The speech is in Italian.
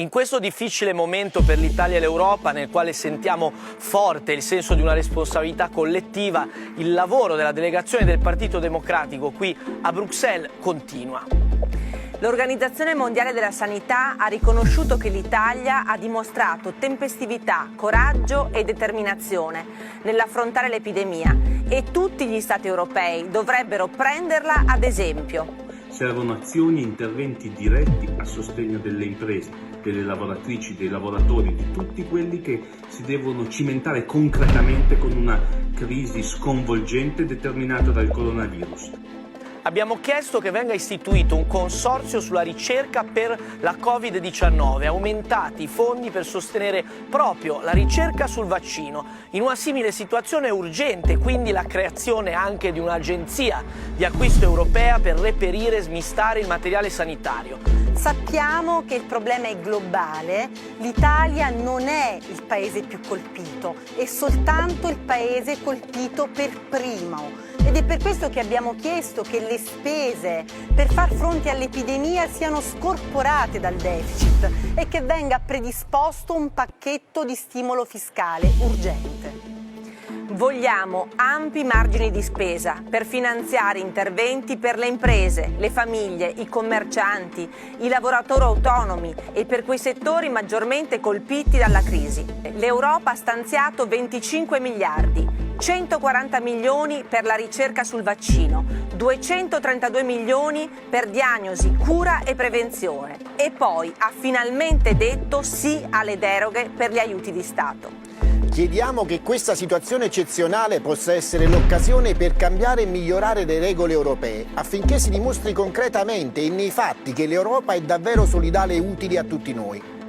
In questo difficile momento per l'Italia e l'Europa, nel quale sentiamo forte il senso di una responsabilità collettiva, il lavoro della delegazione del Partito Democratico qui a Bruxelles continua. L'Organizzazione Mondiale della Sanità ha riconosciuto che l'Italia ha dimostrato tempestività, coraggio e determinazione nell'affrontare l'epidemia e tutti gli Stati europei dovrebbero prenderla ad esempio. Servono azioni e interventi diretti a sostegno delle imprese, delle lavoratrici, dei lavoratori, di tutti quelli che si devono cimentare concretamente con una crisi sconvolgente determinata dal coronavirus. Abbiamo chiesto che venga istituito un consorzio sulla ricerca per la Covid-19, aumentati i fondi per sostenere proprio la ricerca sul vaccino. In una simile situazione è urgente quindi la creazione anche di un'agenzia di acquisto europea per reperire e smistare il materiale sanitario. Sappiamo che il problema è globale, l'Italia non è il paese più colpito, è soltanto il paese colpito per primo. Ed è per questo che abbiamo chiesto che le spese per far fronte all'epidemia siano scorporate dal deficit e che venga predisposto un pacchetto di stimolo fiscale urgente. Vogliamo ampi margini di spesa per finanziare interventi per le imprese, le famiglie, i commercianti, i lavoratori autonomi e per quei settori maggiormente colpiti dalla crisi. L'Europa ha stanziato 25 miliardi. 140 milioni per la ricerca sul vaccino, 232 milioni per diagnosi, cura e prevenzione e poi ha finalmente detto sì alle deroghe per gli aiuti di Stato. Chiediamo che questa situazione eccezionale possa essere l'occasione per cambiare e migliorare le regole europee, affinché si dimostri concretamente e nei fatti che l'Europa è davvero solidale e utile a tutti noi.